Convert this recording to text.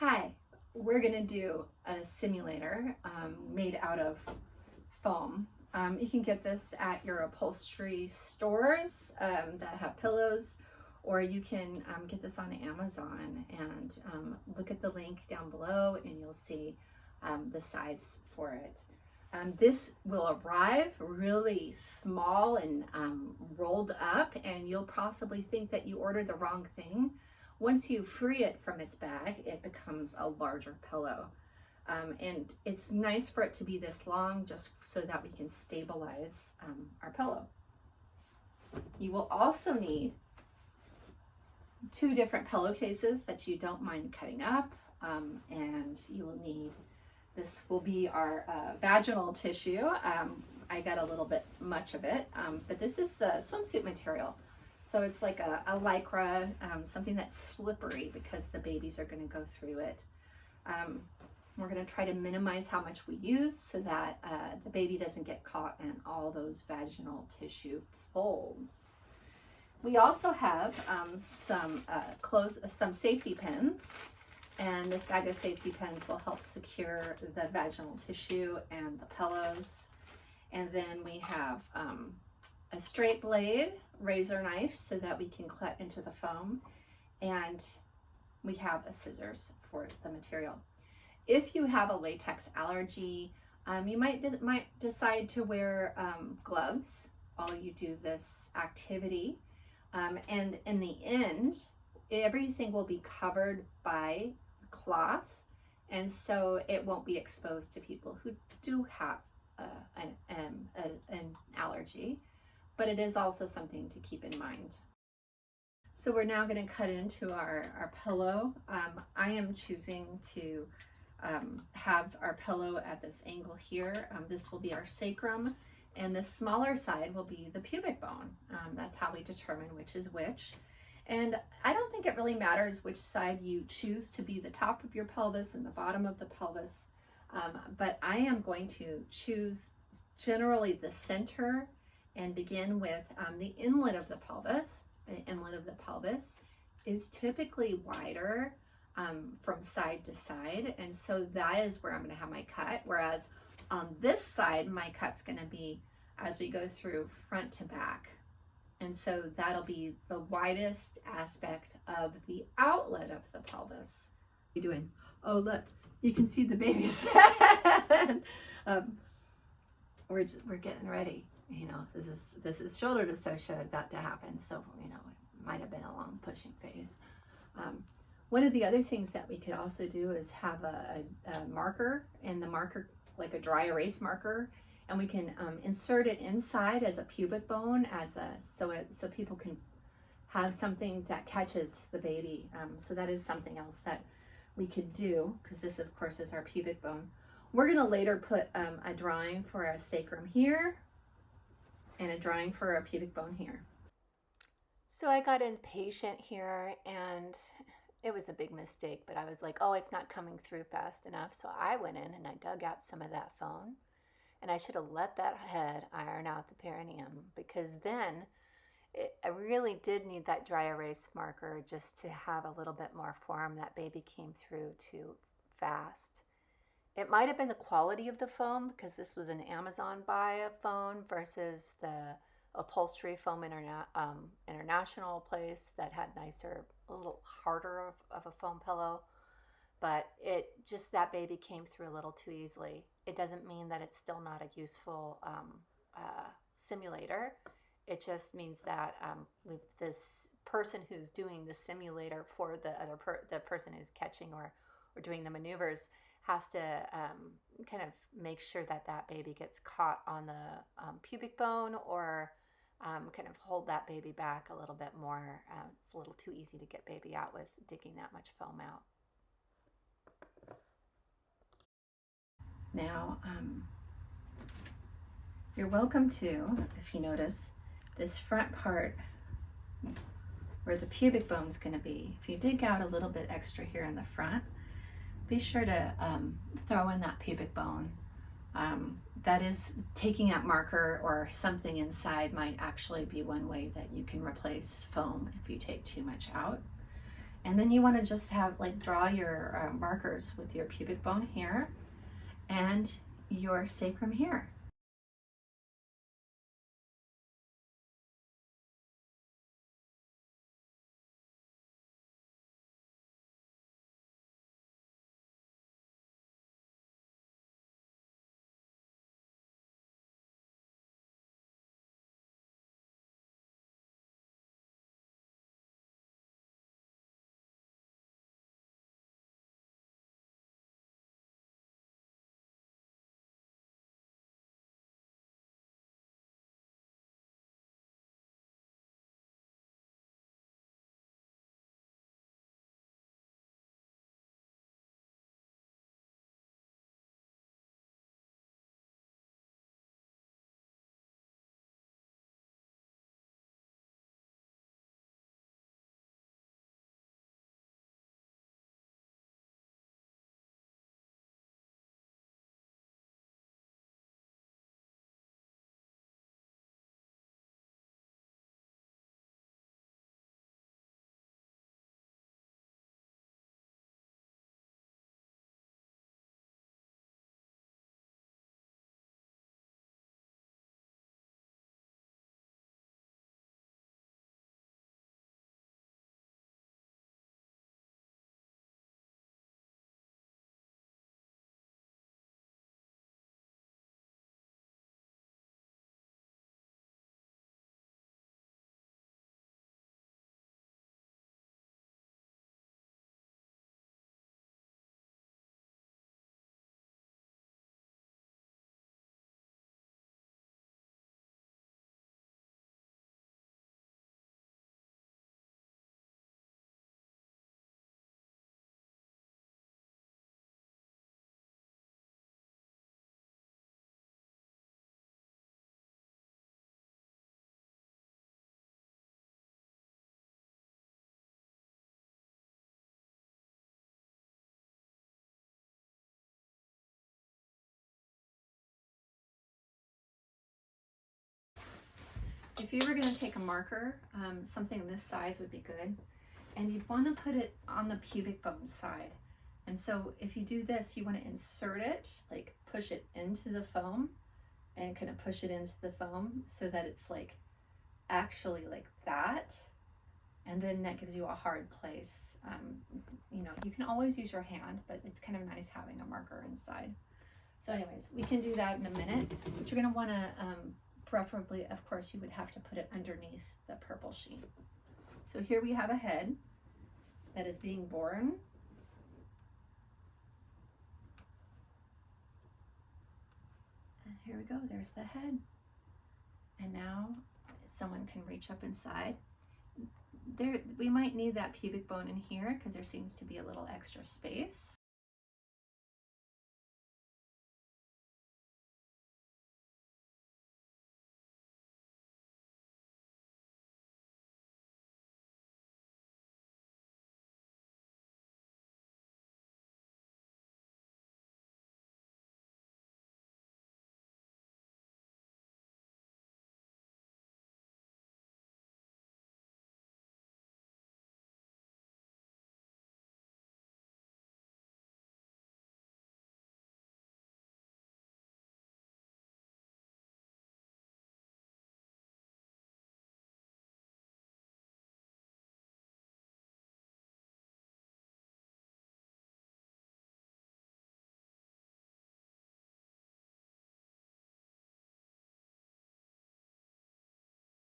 Hi, we're gonna do a simulator made out of foam. You can get this at your upholstery stores that have pillows, or you can get this on Amazon and look at the link down below and you'll see the size for it. This will arrive really small and rolled up, and you'll possibly think that you ordered the wrong thing. Once you free it from its bag, it becomes a larger pillow. And it's nice for it to be this long just so that we can stabilize our pillow. You will also need 2 different pillowcases that you don't mind cutting up, and you will need, this will be our vaginal tissue. I got a little bit much of it, but this is swimsuit material. So it's like a lycra, something that's slippery because the babies are going to go through it. We're going to try to minimize how much we use so that the baby doesn't get caught in all those vaginal tissue folds. We also have some safety pins, and this bag of safety pins will help secure the vaginal tissue and the pillows. And then we have a straight blade razor knife so that we can cut into the foam, and we have a scissors for the material. If you have a latex allergy, you might decide to wear gloves while you do this activity, and in the end everything will be covered by cloth, and so it won't be exposed to people who do have an allergy. But it is also something to keep in mind. So we're now going to cut into our pillow. I am choosing to have our pillow at this angle here. This will be our sacrum, and the smaller side will be the pubic bone. That's how we determine which is which. And I don't think it really matters which side you choose to be the top of your pelvis and the bottom of the pelvis, but I am going to choose generally the center and begin with the inlet of the pelvis. The inlet of the pelvis is typically wider from side to side, and so that is where I'm going to have my cut, whereas on this side my cut's going to be as we go through front to back, and so that'll be the widest aspect of the outlet of the pelvis. What are you doing? Oh, look, you can see the baby's head. We're getting ready. You know, this is shoulder dystocia about to happen, so you know it might have been a long pushing phase. One of the other things that we could also do is have a marker, and the marker, like a dry erase marker, and we can insert it inside as a pubic bone, so people can have something that catches the baby. So that is something else that we could do, because this of course is our pubic bone. We're going to later put a drawing for a sacrum here and a drawing for a pubic bone here. So I got impatient here, and it was a big mistake, but I was like, oh, it's not coming through fast enough. So I went in and I dug out some of that foam, and I should have let that head iron out the perineum, because then I really did need that dry erase marker just to have a little bit more form. That baby came through too fast. It might have been the quality of the foam, because this was an Amazon buy of foam versus the upholstery foam international place that had nicer, a little harder of a foam pillow. But it just, that baby came through a little too easily. It doesn't mean that it's still not a useful simulator. It just means that this person who's doing the simulator for the person who's catching or doing the maneuvers has to kind of make sure that that baby gets caught on the pubic bone, or kind of hold that baby back a little bit more. It's a little too easy to get baby out with digging that much foam out. Now, you're welcome to, if you notice, this front part where the pubic bone's going to be. If you dig out a little bit extra here in the front, be sure to throw in that pubic bone. That is, taking that marker or something inside might actually be one way that you can replace foam if you take too much out. And then you want to just have like draw your markers with your pubic bone here and your sacrum here. If you were going to take a marker, something this size would be good. And you'd want to put it on the pubic bone side. And so if you do this, you want to insert it, like push it into the foam and kind of push it into the foam so that it's like actually like that. And then that gives you a hard place. You know, you can always use your hand, but it's kind of nice having a marker inside. So anyways, we can do that in a minute. But you're going to want to preferably, of course, you would have to put it underneath the purple sheet. So here we have a head that is being born. And here we go, there's the head. And now someone can reach up inside. There, we might need that pubic bone in here because there seems to be a little extra space.